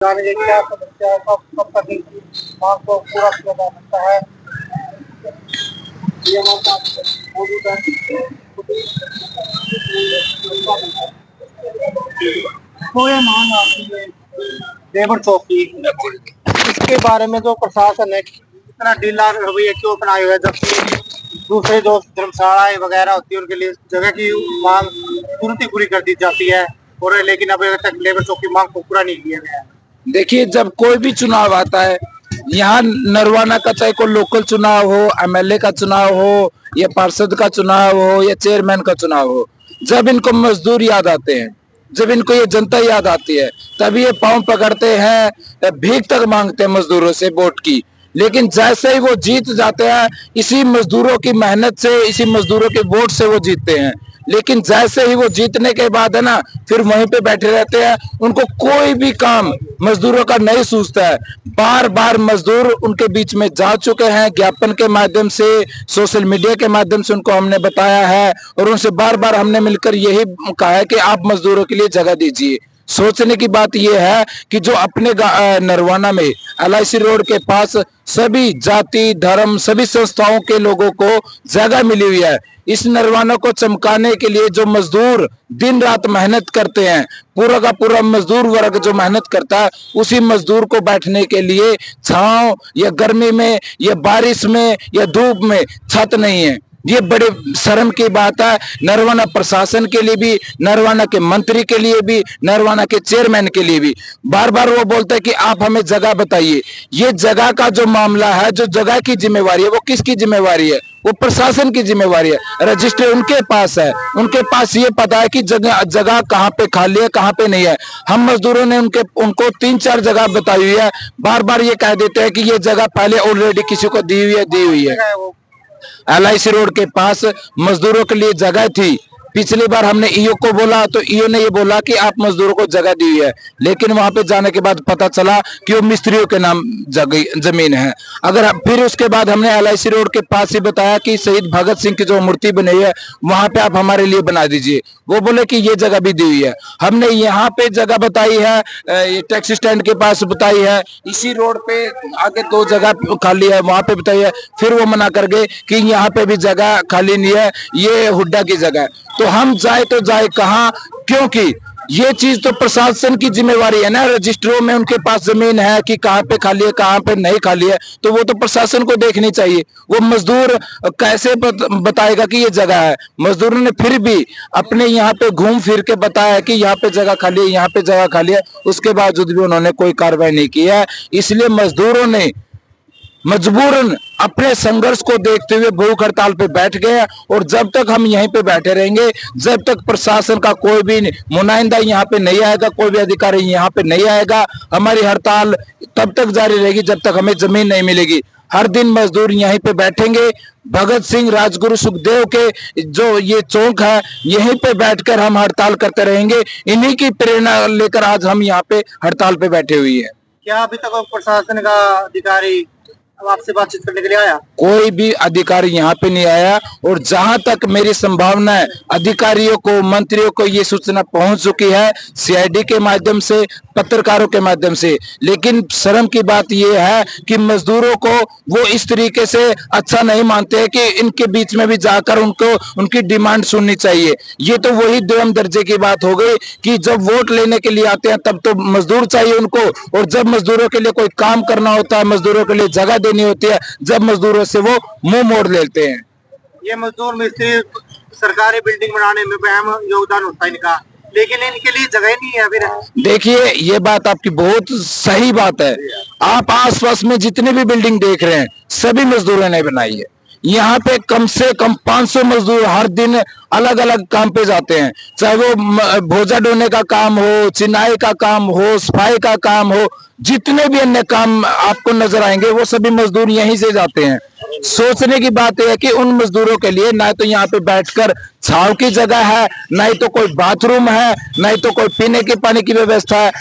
जाने की क्या समस्या है, कब तक इनकी मांग को पूरा किया जा सकता है, ये हमारे साथ मौजूद है। तो ये मांग आती है लेबर चौकी, इसके बारे में जो प्रशासन है इतना ढीला रवैया क्यों अपनाए हुए है, जबकि दूसरे जो धर्मशालाएं वगैरह होती है उनके लिए जगह की मांग तुरंत ही पूरी कर दी जाती है, और लेकिन अभी तक लेबर चौकी मांग को पूरा नहीं किया गया है। देखिए, जब कोई भी चुनाव आता है, यहाँ नरवाना का चाहे कोई लोकल चुनाव हो, एमएलए का चुनाव हो या पार्षद का चुनाव हो या चेयरमैन का चुनाव हो, जब इनको मजदूर याद आते हैं, जब इनको ये जनता याद आती है, तभी ये पांव पकड़ते हैं, भीख तक मांगते हैं मजदूरों से वोट की। लेकिन जैसे ही वो जीत जाते हैं, इसी मजदूरों की मेहनत से, इसी मजदूरों के वोट से वो जीतते हैं। लेकिन जैसे ही वो जीतने के बाद है ना, फिर वहीं पे बैठे रहते हैं, उनको कोई भी काम मजदूरों का नहीं सूझता है। बार बार मजदूर उनके बीच में जा चुके हैं, ज्ञापन के माध्यम से, सोशल मीडिया के माध्यम से उनको हमने बताया है, और उनसे बार बार हमने मिलकर यही कहा है कि आप मजदूरों के लिए जगह दीजिए। सोचने की बात यह है कि जो अपने नरवाना में LIC रोड के पास सभी जाति धर्म सभी संस्थाओं के लोगों को जगह मिली हुई है, इस नरवाना को चमकाने के लिए जो मजदूर दिन रात मेहनत करते हैं, पूरा का पूरा मजदूर वर्ग जो मेहनत करता है, उसी मजदूर को बैठने के लिए छांव या गर्मी में या बारिश में या धूप में छत नहीं है। ये बड़े शर्म की बात है, नरवाना प्रशासन के लिए भी, नरवाना के मंत्री के लिए भी, नरवाना के चेयरमैन के लिए भी। बार बार वो बोलते हैं कि आप हमें जगह बताइए। ये जगह का जो मामला है, जो जगह की जिम्मेवारी है, वो किसकी जिम्मेवारी है? वो प्रशासन की जिम्मेवारी है। रजिस्टर उनके पास है, उनके पास ये पता है कि जगह जगह कहाँ पे खाली है, कहाँ पे नहीं है। हम मजदूरों ने उनको 3-4 जगह बताई हुई है, बार बार ये कह देते हैं कि ये जगह पहले ऑलरेडी किसी को दी हुई है। LIC रोड के पास मजदूरों के लिए जगह थी। पिछली बार हमने ईओ को बोला तो ईओ ने ये बोला कि आप मजदूरों को जगह दी है, लेकिन वहां पे जाने के बाद पता चला कि वो मिस्त्रियों के नाम जमीन है। अगर फिर उसके बाद हमने LIC रोड के पास ही बताया कि शहीद भगत सिंह की जो मूर्ति बनी है वहां पे आप हमारे लिए बना दीजिए, वो बोले कि ये जगह भी दी हुई है। हमने यहाँ पे जगह बताई है, टैक्सी स्टैंड के पास बताई है, इसी रोड पे आगे 2 जगह खाली है वहां पे बताई है। फिर वो मना कर गए कि यहाँ पे भी जगह खाली नहीं है, ये हुड्डा की जगह है। तो हम जाए तो जाए कहाँ, क्योंकि ये चीज तो प्रशासन की जिम्मेवारी है ना। रजिस्टरों में उनके पास जमीन है कि कहाँ पे खाली है कहाँ पे नहीं खाली है, तो वो तो प्रशासन को देखनी चाहिए। वो मजदूर कैसे बताएगा कि ये जगह है? मजदूरों ने फिर भी अपने यहाँ पे घूम फिर के बताया कि यहाँ पे जगह खाली है, यहाँ पे जगह खाली है, उसके बावजूद भी उन्होंने कोई कार्रवाई नहीं की है। इसलिए मजदूरों ने मजबूरन अपने संघर्ष को देखते हुए भूख हड़ताल पे बैठ गए, और जब तक हम यहीं पे बैठे रहेंगे, जब तक प्रशासन का कोई भी नुमाइंदा यहाँ पे नहीं आएगा, कोई भी अधिकारी यहाँ पे नहीं आएगा, हमारी हड़ताल तब तक जारी रहेगी जब तक हमें जमीन नहीं मिलेगी। हर दिन मजदूर यहीं पे बैठेंगे। भगत सिंह, राजगुरु, सुखदेव के जो ये चौक है, यहीं पे बैठकर हम हड़ताल करते रहेंगे। इन्हीं की प्रेरणा लेकर आज हम यहाँ पे हड़ताल पे बैठे हुए हैं। क्या अभी तक प्रशासन का अधिकारी अब आपसे बातचीत करने के लिए आया? कोई भी अधिकारी यहाँ पे नहीं आया, और जहां तक मेरी संभावना है, अधिकारियों को, मंत्रियों को ये सूचना पहुंच चुकी है, CID के माध्यम से, पत्रकारों के माध्यम से। लेकिन शर्म की बात यह है कि मजदूरों को वो इस तरीके से अच्छा नहीं मानते हैं कि इनके बीच में भी जाकर उनको उनकी डिमांड सुननी चाहिए। ये तो वही दोयम दर्जे की बात हो गई कि जब वोट लेने के लिए आते हैं तब तो मजदूर चाहिए उनको, और जब मजदूरों के लिए कोई काम करना होता है, मजदूरों के लिए जगह देनी होती है, जब मजदूरों से वो मुंह मोड़ लेते हैं। ये मजदूर मिस्त्री सरकारी बिल्डिंग बनाने में अहम योगदान होता है इनका, लेकिन इनके लिए जगह नहीं है। फिर देखिए, ये बात आपकी बहुत सही बात है। आप आसपास में जितने भी बिल्डिंग देख रहे हैं, सभी मजदूरों ने बनाई है। यहाँ पे कम से कम 500 मजदूर हर दिन अलग अलग काम पे जाते हैं, चाहे वो भोजा ढोने का काम हो, चिनाई का काम हो, सफाई का काम हो, जितने भी अन्य काम आपको नजर आएंगे वो सभी मजदूर यहीं से जाते हैं। सोचने की बात यह है कि उन मजदूरों के लिए ना तो यहाँ पे बैठकर छांव की जगह है, ना ही तो कोई बाथरूम है, ना ही तो कोई पीने के पानी की व्यवस्था है।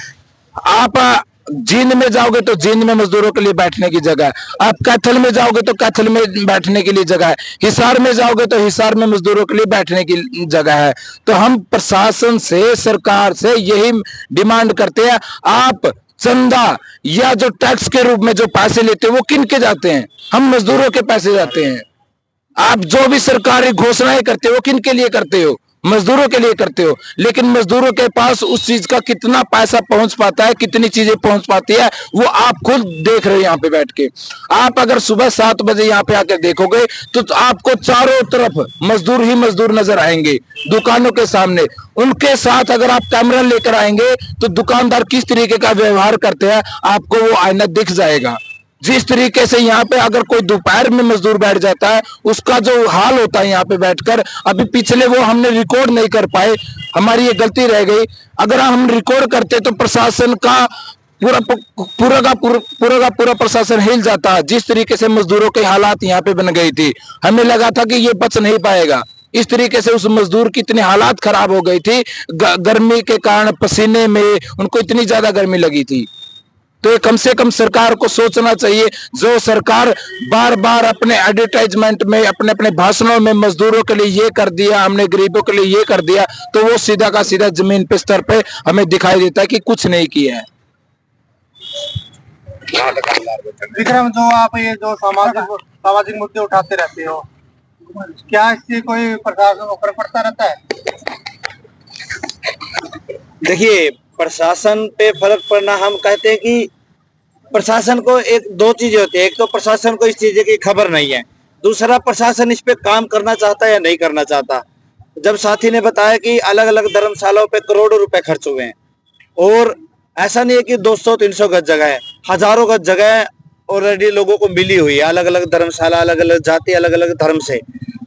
आप जींद में जाओगे तो जींद में मजदूरों के लिए बैठने की जगह है, आप कैथल में जाओगे तो कैथल में बैठने के लिए जगह है, हिसार में जाओगे तो हिसार में मजदूरों के लिए बैठने की जगह है। तो हम प्रशासन से, सरकार से यही डिमांड करते हैं, आप चंदा या जो टैक्स के रूप में जो पैसे लेते हैं वो किन के जाते हैं? हम मजदूरों के पैसे जाते हैं। आप जो भी सरकारी घोषणाएं करते हो किन के लिए करते हो? मजदूरों के लिए करते हो। लेकिन मजदूरों के पास उस चीज का कितना पैसा पहुंच पाता है, कितनी चीजें पहुंच पाती है, वो आप खुद देख रहे हो यहाँ पे बैठ के। आप अगर सुबह 7 बजे यहाँ पे आकर देखोगे तो आपको चारों तरफ मजदूर ही मजदूर नजर आएंगे दुकानों के सामने। उनके साथ अगर आप कैमरा लेकर आएंगे तो दुकानदार किस तरीके का व्यवहार करते हैं आपको वो आईना दिख जाएगा। जिस तरीके से यहाँ पे अगर कोई दोपहर में मजदूर बैठ जाता है उसका जो हाल होता है यहाँ पे बैठकर, अभी पिछले वो हमने रिकॉर्ड नहीं कर पाए, हमारी ये गलती रह गई। अगर हम रिकॉर्ड करते तो प्रशासन का पूरा प्रशासन हिल जाता है। जिस तरीके से मजदूरों के हालात यहाँ पे बन गई थी, हमें लगा था कि ये बच नहीं पाएगा। इस तरीके से उस मजदूर की इतनी हालात खराब हो गई थी, गर्मी के कारण पसीने में उनको इतनी ज्यादा गर्मी लगी थी। तो ये कम से कम सरकार को सोचना चाहिए। जो सरकार बार बार अपने एडवर्टाइजमेंट में अपने अपने भाषणों में मजदूरों के लिए ये कर दिया, हमने गरीबों के लिए ये कर दिया, तो वो सीधा का सीधा जमीन पे स्तर पे हमें दिखाई देता है कि कुछ नहीं किया है। विक्रम, जो आप ये जो सामाजिक मुद्दे उठाते रहते हो, क्या इससे कोई प्रशासन को फर्क पड़ता रहता है? देखिए, प्रशासन पे फर्क पड़ना, हम कहते हैं कि प्रशासन को एक दो चीजें होती है। एक तो प्रशासन को इस चीज की खबर नहीं है, दूसरा प्रशासन इस पे काम करना चाहता है या नहीं करना चाहता। जब साथी ने बताया कि अलग अलग धर्मशालाओं पे करोड़ों रुपए खर्च हुए हैं, और ऐसा नहीं है कि 200-300 गज जगह है, हजारों गज जगह ऑलरेडी लोगों को मिली हुई है, अलग अलग धर्मशाला, अलग अलग जाति, अलग अलग धर्म से।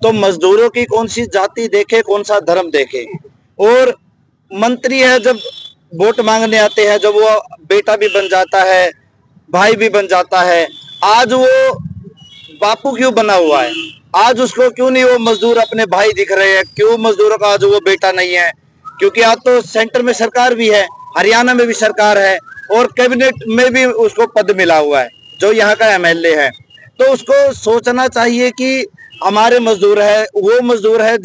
तो मजदूरों की कौन सी जाति देखे, कौन सा धर्म देखे। और मंत्री है, जब वोट मांगने आते हैं, जब वो बेटा भी बन जाता है, भाई भी बन जाता है, आज वो बापू क्यों बना हुआ है? आज उसको क्यों नहीं वो मजदूर अपने भाई दिख रहे हैं? क्यों मजदूरों का आज वो बेटा नहीं है? क्योंकि आज तो सेंटर में सरकार भी है, हरियाणा में भी सरकार है, और कैबिनेट में भी उसको पद मिला हुआ है, जो यहाँ का एमएलए है। तो उसको सोचना चाहिए कि हमारे मजदूर है, वो मजदूर है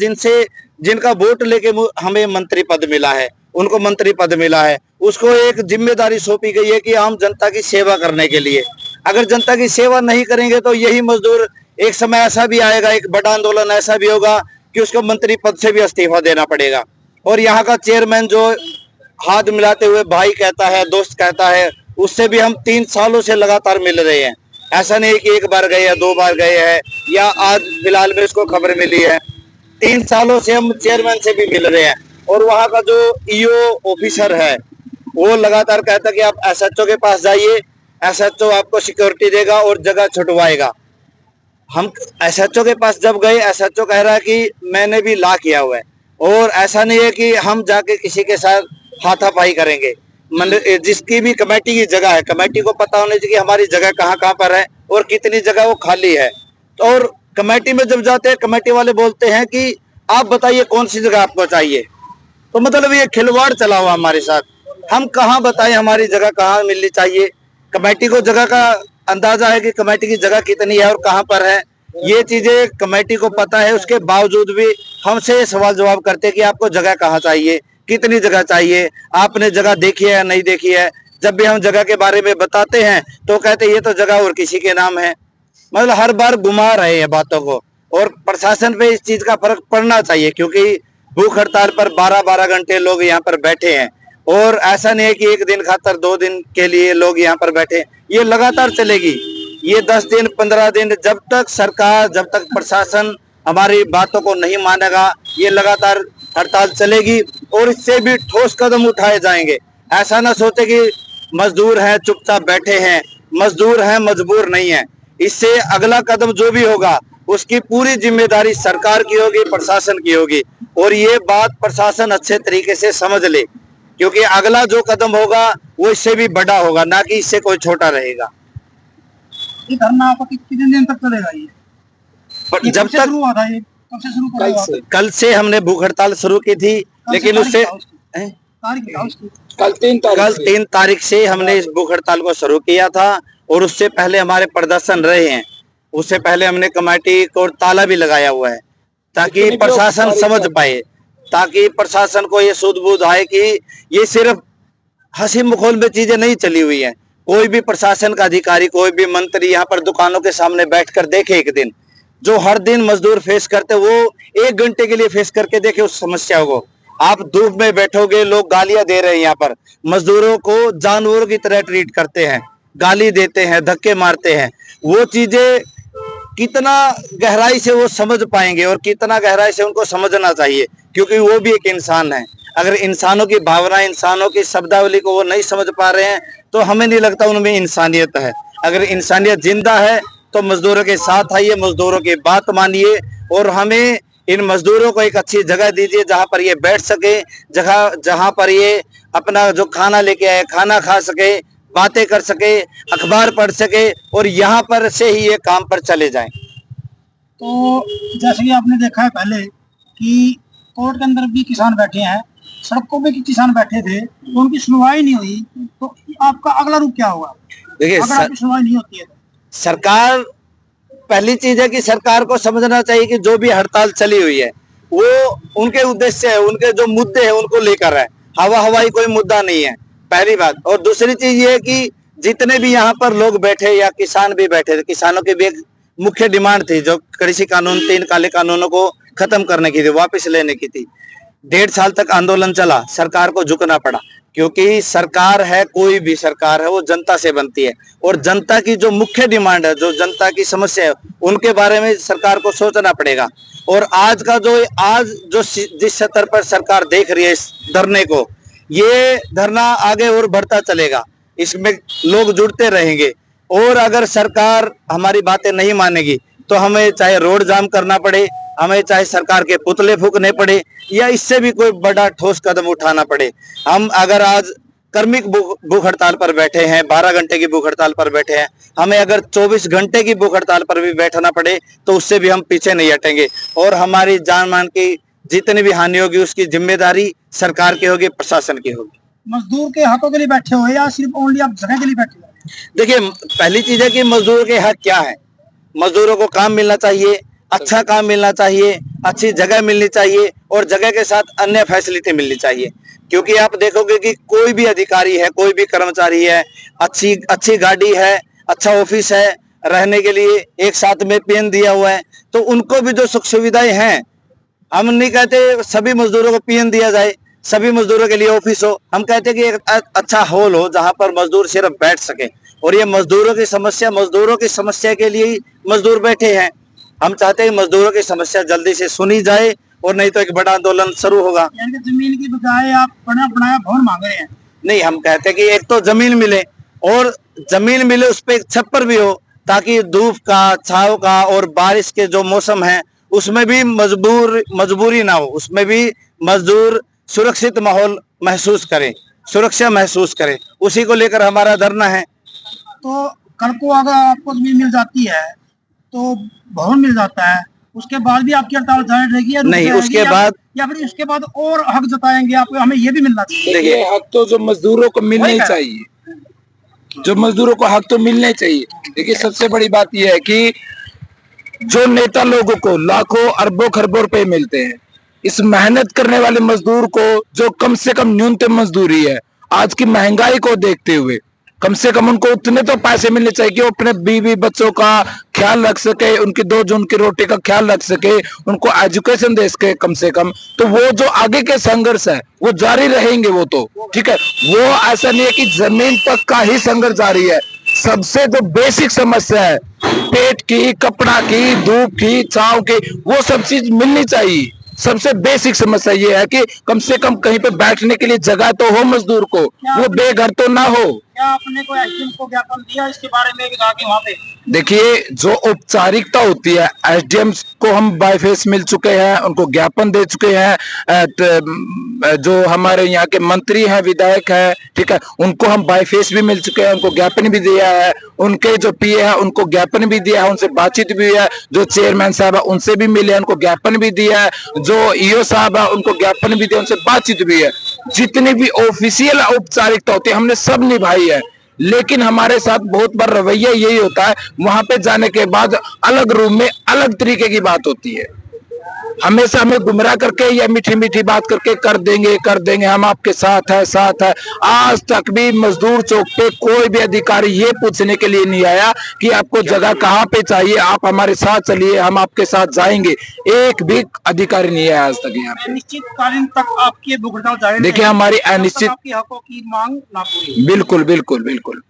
जिनका वोट लेके हमें मंत्री पद मिला है, उनको मंत्री पद मिला है, उसको एक जिम्मेदारी सौंपी गई है कि आम जनता की सेवा करने के लिए। अगर जनता की सेवा नहीं करेंगे तो यही मजदूर, एक समय ऐसा भी आएगा, एक बड़ा आंदोलन ऐसा भी होगा कि उसको मंत्री पद से भी इस्तीफा देना पड़ेगा। और यहाँ का चेयरमैन जो हाथ मिलाते हुए भाई कहता है, दोस्त कहता है, उससे भी हम 3 सालों से लगातार मिल रहे हैं। ऐसा नहीं कि एक बार गए या 2 बार गए हैं, या आज फिलहाल में इसको खबर मिली है। 3 सालों से हम चेयरमैन से भी मिल रहे हैं। और वहाँ का जो ईओ ऑफिसर है, वो लगातार कहता है कि आप एसएचओ के पास जाइए, एसएचओ आपको सिक्योरिटी देगा और जगह छुटवाएगा। हम एसएचओ के पास जब गए, एसएचओ कह रहा है कि मैंने भी ला किया हुआ है, और ऐसा नहीं है कि हम जाके किसी के साथ हाथापाई करेंगे। जिसकी भी कमेटी की जगह है, कमेटी को पता होना चाहिए कि हमारी जगह कहाँ पर है और कितनी जगह वो खाली है। और कमेटी में जब जाते हैं, कमेटी वाले बोलते हैं कि आप बताइए कौन सी जगह आपको चाहिए। तो मतलब ये खिलवाड़ चला हुआ हमारे साथ। हम कहाँ बताएं हमारी जगह कहाँ मिलनी चाहिए? कमेटी को जगह का अंदाजा है कि कमेटी की जगह कितनी है और कहाँ पर है, ये चीजें कमेटी को पता है। उसके बावजूद भी हमसे सवाल जवाब करते हैं कि आपको जगह कहाँ चाहिए, कितनी जगह चाहिए, आपने जगह देखी है या नहीं देखी है। जब भी हम जगह के बारे में बताते हैं तो कहते हैं ये तो जगह और किसी के नाम है। मतलब हर बार घुमा रहे हैं बातों को, और प्रशासन पे इस चीज का फर्क पड़ना चाहिए, क्योंकि भूख हड़ताल पर 12-12 घंटे लोग यहाँ पर बैठे हैं। और ऐसा नहीं है कि 1 दिन खातर 2 दिन के लिए लोग यहाँ पर बैठे, ये लगातार चलेगी। ये 10 दिन 15 दिन, जब तक सरकार, जब तक प्रशासन हमारी बातों को नहीं मानेगा, ये लगातार हड़ताल चलेगी। और इससे भी ठोस कदम उठाए जाएंगे। ऐसा ना सोचे कि मजदूर हैं चुपचाप बैठे हैं, मजदूर हैं मजबूर नहीं है। इससे अगला कदम जो भी होगा उसकी पूरी जिम्मेदारी सरकार की होगी, प्रशासन की होगी। और ये बात प्रशासन अच्छे तरीके से समझ ले, क्योंकि अगला जो कदम होगा वो इससे भी बड़ा होगा, ना कि इससे कोई छोटा रहेगा। ये धरना आपका कितने दिन तक चलेगा? ये जब तक शुरू हुआ था, ये कब से शुरू करेगा? कल से हमने भूख हड़ताल शुरू की थी, लेकिन उससे कल 3 तारीख से हमने इस भूख हड़ताल को शुरू किया था। और उससे पहले हमारे प्रदर्शन रहे हैं। उससे पहले हमने कमेटी को ताला भी लगाया हुआ है, ताकि प्रशासन समझ पाए, ताकि प्रशासन को ये सूझबूझ आए कि ये सिर्फ हंसी मखौल में चीजें नहीं चली हुई हैं। कोई भी प्रशासन का अधिकारी, कोई भी मंत्री यहाँ पर दुकानों के सामने बैठकर देखे एक दिन, जो हर दिन मजदूर फेस करते, वो 1 घंटे के लिए फेस करके देखे उस समस्या को। आप धूप में बैठोगे, लोग गालियां दे रहे हैं, यहाँ पर मजदूरों को जानवरों की तरह ट्रीट करते हैं, गाली देते हैं, धक्के मारते हैं। वो चीजें कितना गहराई से वो समझ पाएंगे और कितना गहराई से उनको समझना चाहिए, क्योंकि वो भी एक इंसान है। अगर इंसानों की भावना, इंसानों की शब्दावली को वो नहीं समझ पा रहे हैं, तो हमें नहीं लगता उनमें इंसानियत है। अगर इंसानियत जिंदा है तो मजदूरों के साथ आइए, मजदूरों की बात मानिए और हमें इन मजदूरों को एक अच्छी जगह दीजिए जहां पर ये बैठ सके, जहां पर ये अपना जो खाना लेके आए खाना खा सके, बातें कर सके, अखबार पढ़ सके और यहाँ पर से ही ये काम पर चले जाएं। तो जैसे कि आपने देखा है पहले कि कोर्ट के अंदर भी किसान बैठे हैं, सड़कों पे भी किसान बैठे थे, तो उनकी सुनवाई नहीं हुई, तो आपका अगला रूप क्या होगा देखिए, अगर आपकी सुनवाई नहीं होती है तो? सरकार, पहली चीज है कि सरकार को समझना चाहिए कि जो भी हड़ताल चली हुई है वो उनके उद्देश्य है, उनके जो मुद्दे हैं उनको लेकर है, हवा हवाई कोई मुद्दा नहीं है, पहली बात। और दूसरी चीज ये है कि जितने भी यहाँ पर लोग बैठे या किसान भी बैठे थे, किसानों की भी एक मुख्य डिमांड थी, जो कृषि कानून 3 काले कानूनों को खत्म करने की थी, वापस लेने की थी। 1.5 साल तक आंदोलन चला, सरकार को झुकना पड़ा, क्योंकि सरकार है, कोई भी सरकार है, वो जनता से बनती है और जनता की जो मुख्य डिमांड है, जो जनता की समस्या है, उनके बारे में सरकार को सोचना पड़ेगा। और आज जो जिस स्तर पर सरकार देख रही है इस धरने को, ये धरना आगे और बढ़ता चलेगा, इसमें लोग जुड़ते रहेंगे। और अगर सरकार हमारी बातें नहीं मानेगी तो हमें चाहे रोड जाम करना पड़े, हमें चाहे सरकार के पुतले फूकने पड़े, या इससे भी कोई बड़ा ठोस कदम उठाना पड़े। हम अगर आज कर्मिक भूख हड़ताल पर बैठे हैं, 12 घंटे की भूख हड़ताल पर बैठे हैं, हमें अगर 24 घंटे की भूख हड़ताल पर भी बैठना पड़े तो उससे भी हम पीछे नहीं हटेंगे। और हमारी जान मान की जितनी भी हानि होगी उसकी जिम्मेदारी सरकार की होगी, प्रशासन की होगी। मजदूर के हकों के लिए बैठे हो या सिर्फ ओनली आप जगह के लिए बैठे हो? देखिए, पहली चीज है कि मजदूर के हक क्या है। मजदूरों को काम मिलना चाहिए, अच्छा काम मिलना चाहिए, अच्छी जगह मिलनी चाहिए और जगह के साथ अन्य फैसिलिटी मिलनी चाहिए। क्योंकि आप देखोगे कि कोई भी अधिकारी है, कोई भी कर्मचारी है, अच्छी गाड़ी है, अच्छा ऑफिस है, रहने के लिए एक साथ में पेन दिया हुआ है, तो उनको भी जो सुख सुविधाएं हैं, हम नहीं कहते सभी मजदूरों को पीएन दिया जाए, सभी मजदूरों के लिए ऑफिस हो, हम कहते हैं कि एक अच्छा हॉल हो जहां पर मजदूर सिर्फ बैठ सके। और ये मजदूरों की समस्या के लिए ही मजदूर बैठे हैं। हम चाहते हैं मजदूरों की समस्या जल्दी से सुनी जाए और नहीं तो एक बड़ा आंदोलन शुरू होगा। यानी कि जमीन की बजाय आप बना बनाया भवन मांग रहे हैं? नहीं, हम कहते हैं कि एक तो जमीन मिले और जमीन मिले उस पर एक छप्पर भी हो, ताकि धूप का, छांव का और बारिश के जो मौसम है उसमें भी मजबूरी ना हो, उसमें भी मजदूर सुरक्षित माहौल महसूस करें, सुरक्षा महसूस करें, उसी को लेकर हमारा धरना है। तो कल को अगर आपको जमीन मिल जाती है तो भवन मिल जाता है, उसके बाद भी आपकी हड़ताल जारी रहेगी या नहीं, उसके बाद या फिर उसके बाद और हक जताएंगे आपको, हमें ये भी मिलना चाहिए? देखिए, हक तो जो मजदूरों को मिलना ही चाहिए, जो मजदूरों को हक तो मिलना ही चाहिए। देखिए, सबसे बड़ी बात यह है कि जो नेता लोगों को लाखों अरबों खरबों रुपए मिलते हैं, इस मेहनत करने वाले मजदूर को जो कम से कम न्यूनतम मजदूरी है, आज की महंगाई को देखते हुए कम से कम उनको उतने तो पैसे मिलने चाहिए कि वो अपने बीवी बच्चों का ख्याल रख सके, उनकी 2 जून की रोटी का ख्याल रख सके, उनको एजुकेशन दे सके कम से कम। तो वो जो आगे के संघर्ष है वो जारी रहेंगे, वो तो ठीक है। वो ऐसा नहीं है कि जमीन तक का ही संघर्ष जारी है। सबसे जो बेसिक समस्या है, पेट की, कपड़ा की, धूप की, छांव की, वो सब चीज मिलनी चाहिए। सबसे बेसिक समस्या ये है कि कम से कम कहीं पे बैठने के लिए जगह तो हो मजदूर को, वो बेघर तो ना हो। क्या आपने कोई एसडीएम को ज्ञापन दिया इसके बारे में भी जाके वहाँ पे? देखिए, जो औपचारिकता होती है, एसडीएम को हम बाय फेस मिल चुके हैं, उनको ज्ञापन दे चुके हैं। जो हमारे यहाँ के मंत्री हैं, विधायक हैं, ठीक है, उनको हम बाय फेस भी मिल चुके हैं, उनको ज्ञापन भी दिया है। उनके जो पीए हैं उनको ज्ञापन भी दिया है, उनसे बातचीत भी हुई है। जो चेयरमैन साहब है उनसे भी मिले हैं, उनको ज्ञापन भी दिया है। जो ईओ साहब है उनको ज्ञापन भी दिया, उनसे बातचीत भी है। जितनी भी ऑफिशियल औपचारिकता होती है हमने सब निभाई है। लेकिन हमारे साथ बहुत बार रवैया यही होता है, वहां पे जाने के बाद अलग रूम में अलग तरीके की बात होती है। हमेशा हमें गुमराह करके या मीठी मीठी बात करके कर देंगे, हम आपके साथ है। आज तक भी मजदूर चौक पे कोई भी अधिकारी ये पूछने के लिए नहीं आया कि आपको जगह कहाँ पे चाहिए, आप हमारे साथ चलिए, हम आपके साथ जाएंगे। एक भी अधिकारी नहीं है आज तक यहाँ पे। अनिश्चितकालीन तक आपकी भूख हड़ताल जारी देखिए रहेगी, हमारी जब तक अनिश्चित, आपकी हकों की मांग ना पूरी हो। बिल्कुल बिल्कुल बिल्कुल।